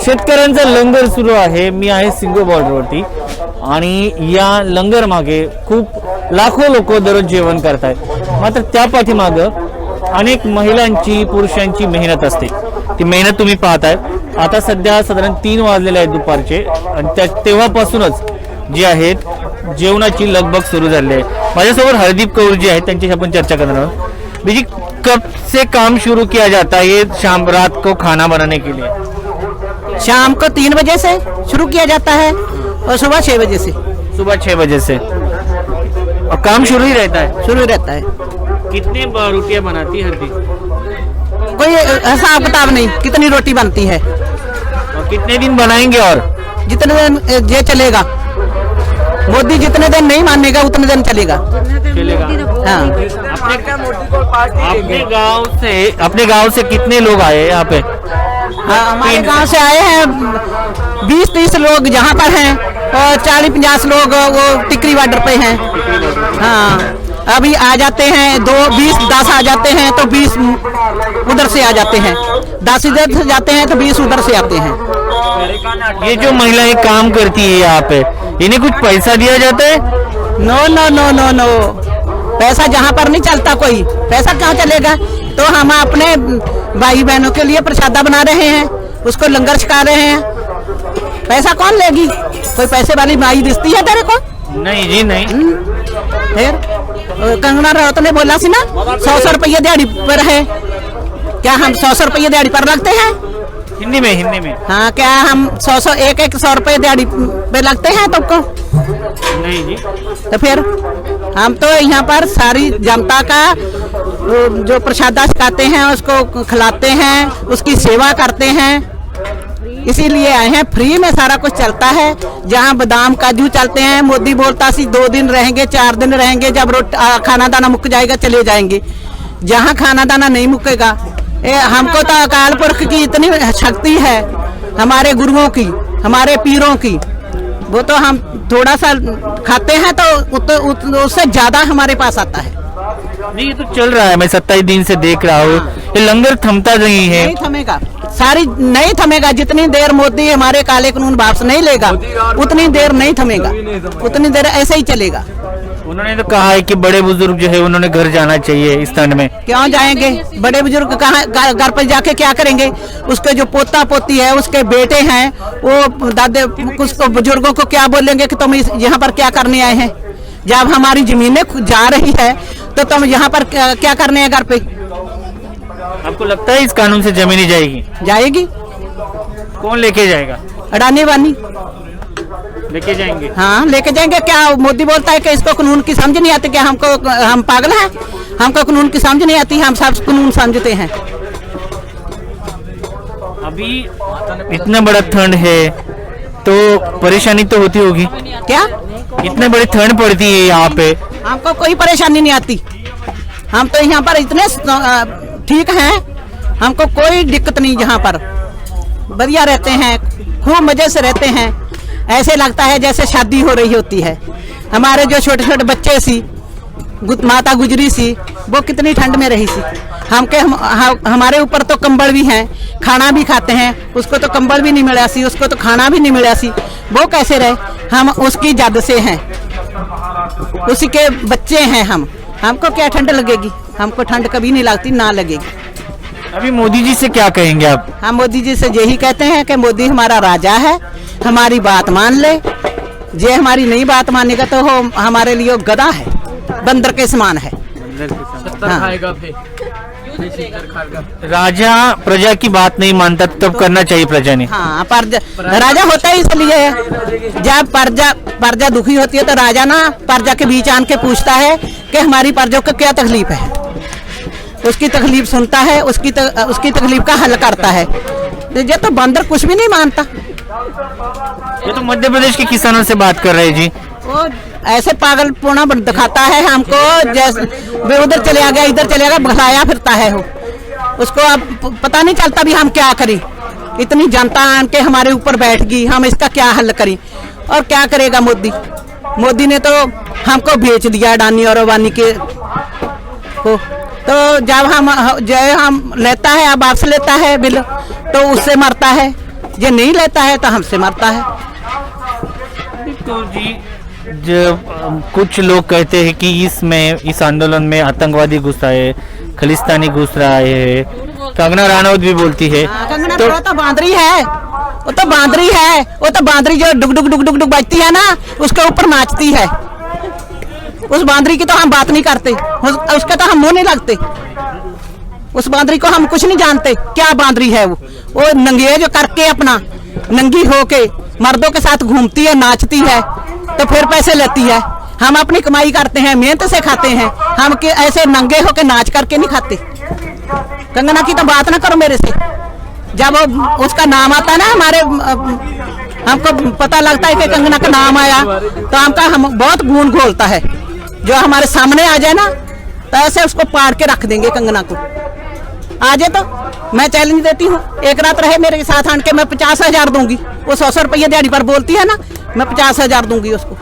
शेतकऱ्यांचा लंगर सुरू आहे. मी आहे सिंगो बॉर्डरवरती आणि या लंगर मागे खूप लाखो लोक दररोज जेवण करतात. मात्र त्या पाठीमागं अनेक महिलांची पुरुषांची मेहनत असते. ती मेहनत तुम्ही पाहताय. आता सध्या साधारण 3 वाजलेले आहेत दुपारचे आणि तेव्हापासूनच जे आहेत जेवणाची लगबग सुरू झाली आहे. माझ्यासोबत हरदीप कौर जी आहेत त्यांच्याशी आपण चर्चा करणार आहोत. बीजी कब से काम शुरू किया जाता है ये शाम रात को खाना बनाने के लिए? शाम को 3 बजे से शुरू किया जाता है और सुबह 6 बजे से. सुबह 6 बजे से और काम शुरू ही रहता है? शुरू रहता है. कितने रोटियां बनाती है हरदीप? कोई हिसाब किताब नहीं कितनी रोटी बनती है. और कितने दिन बनाएंगे? और जितने दिन ये चलेगा. मोदी जितने दिन नहीं मानेगा उतने दिन चलेगा. हाँ. अपने गांव से कितने लोग आए यहाँ पे? हमारे गांव से आए हैं 20-30 लोग जहाँ पर हैं और 40-50 लोग वो टिकरी बॉर्डर पे हैं. हाँ, अभी आ जाते हैं 10 आ जाते हैं तो 20 उधर से आ जाते हैं. 10 इधर से जाते हैं तो 20 उधर से आते हैं. ये जो महिलाएं काम करती है यहाँ पे इन्हें कुछ पैसा दिया जाता है? No no no no no, पैसा जहाँ पर नहीं चलता. कोई पैसा कहाँ चलेगा. तो हम अपने भाई बहनों के लिए प्रसादा बना रहे हैं, उसको लंगर छका रहे हैं. पैसा कौन लेगी. कोई पैसे वाली माई दिखती है तेरे को? नहीं जी नहीं. फिर कंगना राउत ने बोला सी ना 100 रुपये दिहाड़ी पर है. क्या हम 100 रुपये दिहाड़ी पर लगते हैं? हिंदी में. हाँ, क्या हम 100 रुपये दिहाड़ी पे लगते हैं तुमको? नहीं जी. तो फिर हम तो यहाँ पर सारी जनता का जो प्रसादा छकाते हैं उसको खिलाते हैं, उसकी सेवा करते हैं. इसीलिए आए हैं. फ्री में सारा कुछ चलता है. जहाँ बादाम काजू चलते हैं. मोदी बोलता सी 2 दिन रहेंगे 4 दिन रहेंगे, जब खाना दाना मुक जाएगा चले जाएंगे. जहाँ खाना दाना नहीं मुकेगा. हमको तो अकाल पुरख की इतनी शक्ति है, हमारे गुरुओं की, हमारे पीरों की. वो तो हम थोड़ा सा खाते हैं तो उससे ज्यादा हमारे पास आता है. नहीं, ये तो चल रहा है. मैं 27 दिन से देख रहा हूँ. ये लंगर थमता नहीं है. नहीं थमेगा. नहीं थमेगा. जितनी देर मोदी हमारे काले कानून वापस नहीं लेगा उतनी देर नहीं थमेगा. उतनी देर ऐसे ही चलेगा. उन्होंने तो कहा है कि बड़े बुजुर्ग जो है उन्होंने घर जाना चाहिए इस ठंड में. क्यों जाएंगे. बड़े बुजुर्ग कहाँ घर पर जाके क्या करेंगे. उसके जो पोता पोती है, उसके बेटे हैं, वो दादे कुछ बुजुर्गों को क्या बोलेंगे कि तुम यहाँ पर क्या करने आए हैं. जब हमारी जमीनें जा रही है तो तुम यहाँ पर क्या करने हैं घर पे. आपको लगता है इस कानून से जमीन जाएगी? कौन लेके जाएगा? अडानी वानी लेके जाएंगे. हाँ, लेके जाएंगे. क्या मोदी बोलता है कि इसको कानून की समझ नहीं आती. क्या हम पागल हैं. हमको कानून की समझ नहीं आती. हम सब कानून समझते हैं. अभी इतना बड़ा ठंड है तो परेशानी तो होती होगी. क्या इतने बड़ी ठंड पड़ती है यहाँ पे. हमको कोई परेशानी नहीं आती. हम तो यहाँ पर इतने ठीक हैं. हमको कोई दिक्कत नहीं. यहाँ पर बढ़िया रहते हैं, खूब मजे से रहते हैं. ऐसे लगता है जैसे शादी हो रही होती है. हमारे जो छोटे छोटे बच्चे सी माता गुजरी सी, वो कितनी ठंड में रही सी. हमारे ऊपर तो कंबल भी हैं, खाना भी खाते हैं. उसको तो कंबल भी नहीं मिला सी, उसको तो खाना भी नहीं मिला सी. वो कैसे रहे. हम उसकी जद से हैं, उसी के बच्चे हैं हम. हमको क्या ठंड लगेगी. हमको ठंड कभी नहीं लगती, ना लगेगी. अभी मोदी जी से क्या कहेंगे आप? हम मोदी जी से यही कहते हैं कि मोदी हमारा राजा है, हमारी बात मान ले. जे हमारी नहीं बात मानेगा तो वो हमारे लिए गधा है, बंदर के समान है. हाँ. राजा प्रजा की बात नहीं मानता तब करना चाहिए प्रजा ने. हाँ, राजा होता है इसलिए. जब प्रजा दुखी होती है तो राजा ना प्रजा के बीच आन के पूछता है कि हमारी प्रजा को क्या तकलीफ है. उसकी तकलीफ सुनता है, उसकी तकलीफ का हल करता है. ये तो बंदर कुछ भी नहीं मानता. ये तो मध्य प्रदेश के किसानों से बात कर रहे हैं जी. वो ऐसे पागलपना दिखाता है हमको. जैसे वे उधर चले गया इधर चले गया, भगाया फिरता है वो. उसको अब पता नहीं चलता भी हम क्या करें. इतनी जनता आन के हमारे ऊपर बैठ गई, हम इसका क्या हल करें. और क्या करेगा मोदी ने तो हमको बेच दिया अडानी और अबानी के को. तो जब हम लेता है, अब वापस लेता है बिल, तो उससे मरता है, जो नहीं लेता है तो हमसे मरता है। तो जी कुछ लोग कहते हैं कि इस आंदोलन में आतंकवादी घुस रहा है, खलिस्तानी घुस रहा है, कंगना रनौत भी बोलती है। कंगना तो बांदरी है, वो तो बांदरी है, वो तो बांदरी जो डुग डुग डुग डुग डुग बजती है ना, उसके ऊपर नाचती है। उस बांदरी की तो हम बात नहीं करते, उसके तो हम मुंह नहीं लगते। उस बांदरी को हम कुछ नहीं जानते, क्या बांदरी है वो नंगी जो करके अपना नंगी होके मर्दों के साथ घूमती है, नाचती है, तो फिर पैसे लेती है। हम अपनी कमाई करते हैं, मेहनत से खाते हैं, हम के ऐसे नंगे होके नाच करके नहीं खाते। कंगना की तो बात ना करो मेरे से। जब उसका नाम आता ना हमारे, हमको पता लगता है कि कंगना का नाम आया, तो हम बहुत गुण घोलता है। जो हमारे सामने आ जाए ना, तो ऐसे उसको पाड़ के रख देंगे कंगना को। आ जाए तो मैं चैलेंज देती हूँ, एक रात रहे मेरे साथ आन के, मैं 50,000 दूंगी। वो 100 रुपये दिहाड़ी पर बोलती है ना, मैं 50,000 दूंगी उसको।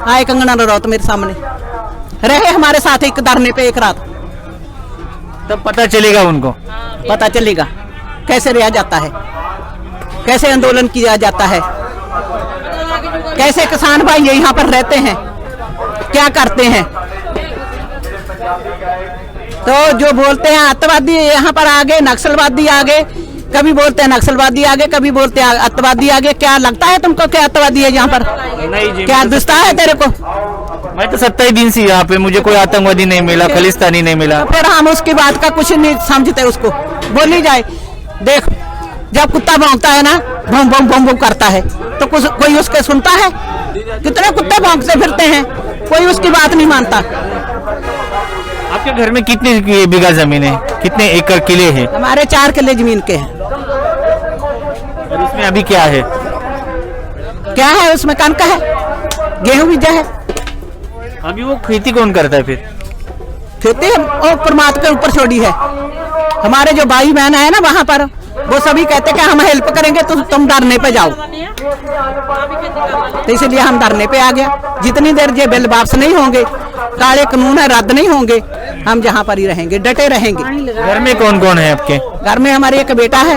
आए कंगना रनौत मेरे सामने, रहे हमारे साथ एक धरने पे एक रात, तब पता चलेगा उनको, पता चलेगा कैसे रहा जाता है, कैसे आंदोलन किया जाता है, कैसे किसान भाई यहाँ पर रहते हैं, क्या करते हैं। तो जो बोलते हैं आतंकवादी यहाँ पर आगे, नक्सलवादी आगे, कभी बोलते हैं नक्सलवादी आगे, कभी बोलते हैं आतंकवादी आगे। क्या लगता है तुमको क्या आतंकवादी है यहाँ पर? नहीं जी, क्या दिखता है तेरे को? मैं तो 27 दिन से यहाँ पे, मुझे कोई आतंकवादी नहीं मिला, खलिस्तानी नहीं मिला। फिर हम उसकी बात का कुछ नहीं समझते, उसको बोली जाए। देख, जब कुत्ता भौंकता है ना, भौं भौं भौं भौं करता है, तो कुछ कोई उसके सुनता है? कितने कुत्ते भौंकते फिरते हैं, कोई उसकी बात नहीं मानता। आपके घर में कितने बीघा जमीन है, कितने एकड़ किले हैं? हमारे 4 किले जमीन के हैं। और इसमें अभी क्या है? क्या है उसमें? कनक है, गेहूं बीजा है। अभी वो खेती कौन करता है फिर? खेती वो परमात्मा के ऊपर छोड़ी है। हमारे जो भाई बहन है ना वहाँ पर, वो सभी कहते कि हम हेल्प करेंगे, तो तुम धरने पे जाओ। तो इसलिए हम धरने पे आ गया। जितनी देर ये बिल वापस नहीं होंगे, काले कानून है रद्द नहीं होंगे, हम जहाँ पर ही रहेंगे, डटे रहेंगे। घर में कौन कौन है आपके? घर में हमारे एक बेटा है,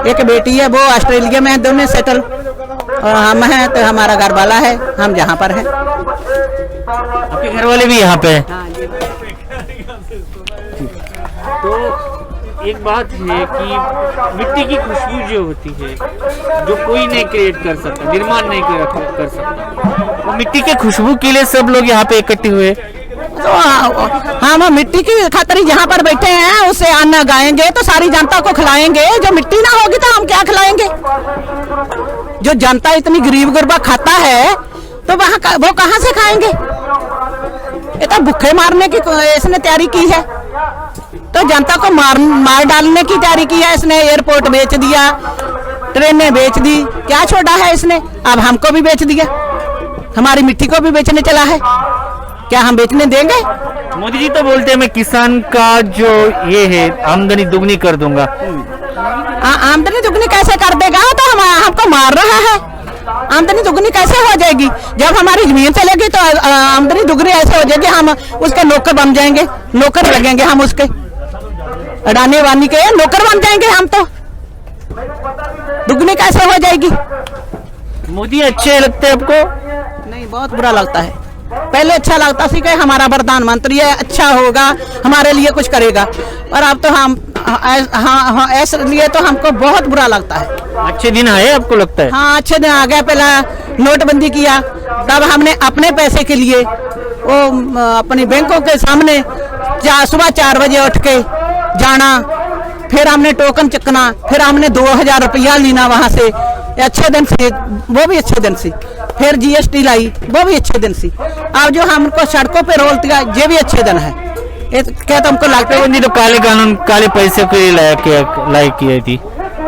एक बेटी है, वो ऑस्ट्रेलिया में है, दोनों सेटल। और हम हैं तो हमारा घर वाला है, हम जहाँ पर हैं। आपके घर वाले भी यहाँ पे हैं? तो एक बात है कि मिट्टी की खुशबू जो होती है, जो कोई नहीं क्रिएट कर सकता, निर्माण नहीं कर सकता, वो मिट्टी के खुशबू के लिए सब लोग यहाँ पे इकट्ठे हुए। तो हम मिट्टी की खातिर यहाँ पर बैठे हैं, उससे अन्न गाएंगे तो सारी जनता को खिलाएंगे। जो मिट्टी ना होगी तो हम क्या खिलाएंगे? जो जनता इतनी गरीब गुरबा खाता है, तो वो कहाँ से खाएंगे? ये तो भूखे मारने की इसने तैयारी की है, तो जनता को मार डालने की तैयारी की है इसने। एयरपोर्ट बेच दिया, ट्रेनें बेच दी, क्या छोड़ा है इसने? अब हमको भी बेच दिया, हमारी मिट्टी को भी बेचने चला है। क्या हम बेचने देंगे? मोदी जी तो बोलते हैं मैं किसान का जो ये है आमदनी दुगनी कर दूंगा। आमदनी दुगनी कैसे कर देगा? तो हमको मार रहा है। आमदनी दुगनी कैसे हो जाएगी? जब हमारी जमीन चलेगी तो आमदनी दुगनी ऐसे हो जाएगी, हम उसके नौकर बन जाएंगे, नौकर लगेंगे हम उसके, अडानी वानी के नौकर बन जाएंगे हम। तो दुगनी कैसे हो जाएगी? मोदी अच्छे लगते हैं आपको? नहीं, बहुत बुरा लगता है। पहले अच्छा लगता थी कि हमारा प्रधानमंत्री है, अच्छा होगा, हमारे लिए कुछ करेगा, और अब तो हम ऐसे लिए तो हमको बहुत बुरा लगता है। अच्छे दिन आए आपको लगता है? हाँ, अच्छे दिन आ गया। पहला नोटबंदी किया, तब हमने अपने पैसे के लिए वो अपनी बैंकों के सामने सुबह 4 बजे उठ के जाना, फिर हमने टोकन चकना, फिर हमने 2000 रुपया लेना वहाँ से, अच्छे दिन से, वो भी अच्छे दिन से। फिर GST लाई, वो भी अच्छे दिन से। अब जो हमको सड़कों पे रोल दिया, ये भी अच्छे दिन है। क्या तुमको लगता है? तो काले कानून, काले पैसे के लिए लायक की थी,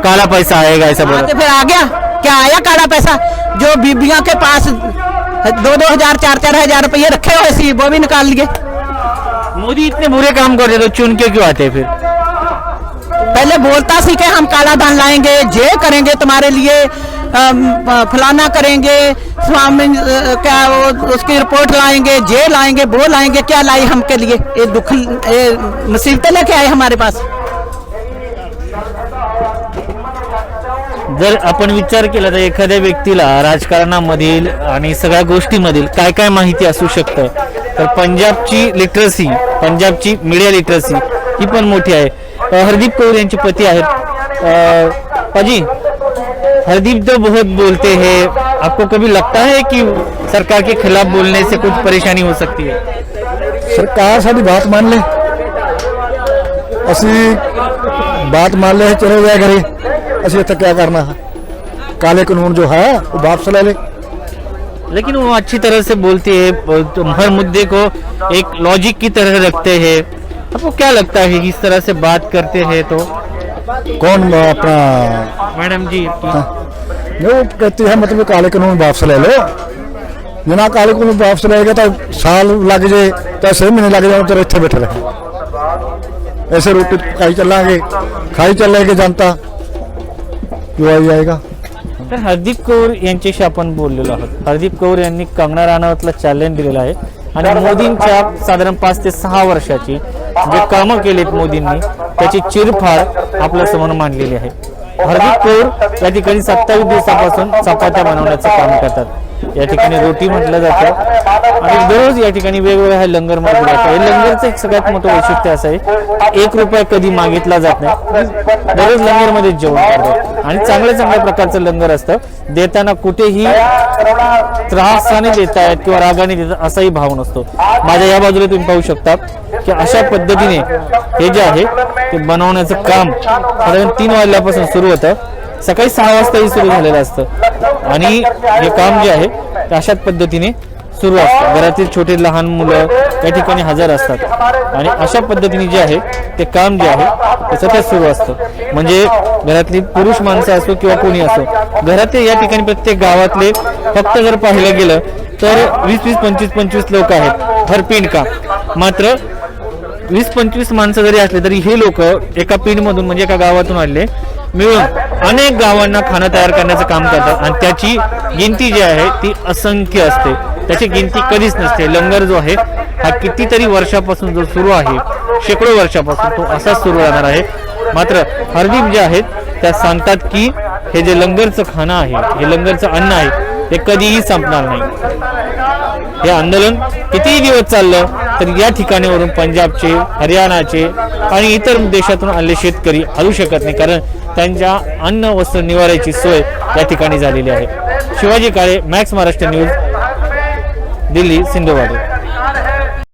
काला पैसा आएगा ऐसा बोला। तो फिर आ गया, क्या आया काला पैसा? जो बीबियों के पास 2-2 हजार 4-4 हजार रुपये रखे हुए थे, वो भी निकाल लिए। मोदी इतने बुरे काम कर रहे तो चुन के क्यों आते फिर? पहले बोलता सी कि हम काला धन लाएंगे, ये करेंगे तुम्हारे लिए, फलाना करेंगे, स्वामी क्या वो उसकी रिपोर्ट लाएंगे, ये लाएंगे, वो लाएंगे। क्या लाई हमके लिए? ये दुख, ये मुसीबतें लेके आए हमारे पास। जर आपण विचार केला तर एखाद्या व्यक्तीला राजकारणामधील आणि सगळ्या गोष्टीमधील काय काय माहिती असू शकतं, तर पंजाबची लिटरसी, पंजाबची मीडिया लिटरसी ही पण मोठी आहे. हरदीप कौर यांचे पती आहेत. पाजी, हरदीप तो बहुत बोलते हैं, आपको कभी लगता है कि सरकार के खिलाफ बोलने से कुछ परेशानी हो सकती है? सरकार साडी बात मान ले, असी बात मान ले, चले जाए घरे, असी इतना क्या करना है, काले कानून जो है वो वापस ले ले. लेकिन वो अच्छी तरह से बोलती है, तो हर मुद्दे को एक लॉजिक की तरह रखते हैं. आपको क्या लगता है इस तरह से बात करते हैं तो? कौन अपना मैडम जी, वो कहती है मतलब काले कानून वापस ले लो, बिना काले कानून वापस लेगा तो साल लग जाए, तो 6 महीने लग जाए, तो इतने बैठे रहे ऐसे रोटी खाई चलांगे, खाई चलेंगे, जनता क्यों आई जाएगा. तर हरदीप कौर यांच्याशी आपण बोललेलो आहोत. हरदीप कौर यांनी कंगना राणावतला चॅलेंज दिलेला आहे आणि मोदींच्या साधारण 5 ते 6 वर्षाची जे कामं केलीत मोदींनी त्याची चिरफाड आपल्या समोर मांडलेली आहे. हरदीप कौर या ठिकाणी 27 दिवसापासून चपात्या बनवण्याचं काम करतात. या ठिकाणी रोटी म्हटलं जातं आणि दररोज या ठिकाणी वेगवेगळ्या लंगर मागवलं जातं. हे लंगरचं एक सगळ्यात मोठं वैशिष्ट्य असं आहे, 1 रुपया कधी मागितला जात नाही. दररोज लंगरमध्ये जेवण करतात आणि चांगल्या प्रकारचं लंगर असतं. देताना कुठेही त्रासाने देतायत किंवा रागाने देतात असाही भाव नसतो. माझ्या या बाजूला तुम्ही पाहू शकता की अशा पद्धतीने हे जे आहे ते बनवण्याचं काम साधारण 3 वाजल्यापासून सुरू होतं. सकाळी 6 वाजताही सुरू झालेलं असतं आणि हे काम जे आहे ते अशाच पद्धतीने सुरू असतं. घरातील छोटे लहान मुलं या ठिकाणी हजर असतात आणि अशा पद्धतीने जे आहे ते काम जे आहे ते सतत सुरू असतं. म्हणजे घरातली पुरुष माणसं असो किंवा कोणी असो, घरातील या ठिकाणी प्रत्येक गावातले फक्त जर पाहिलं गेलं तर 20-20, 25-25 लोक आहेत हर पिंड का. मात्र 20-25 माणसं जरी असले तरी हे लोक एका पिंडमधून म्हणजे एका गावातून आले मिळून अनेक गावांना खाणं तयार करण्याचं काम करतात आणि त्याची गिनती जी आहे ती असंख्य असते. त्याची गिनती कधीच नसते. लंगर जो आहे हा कितीतरी वर्षापासून जो सुरू आहे, शेकडो वर्षापासून तो असाच सुरू राहणार आहे. मात्र हरदीप जे आहेत त्या सांगतात की हे जे लंगरचं खाणं आहे, हे लंगरचं अन्न आहे, ते कधीही संपणार नाही. हे आंदोलन कितीही दिवस चाललं तर या ठिकाणीवरून पंजाबचे, हरियाणाचे आणि इतर देशातून आलेले शेतकरी हलू शकत नाही, कारण त्यांच्या अन्न वस्त्र निवाऱ्याची सोय या ठिकाणी झालेली आहे. शिवाजी काळे, मॅक्स महाराष्ट्र न्यूज, दिल्ली, सिंधुवाडी.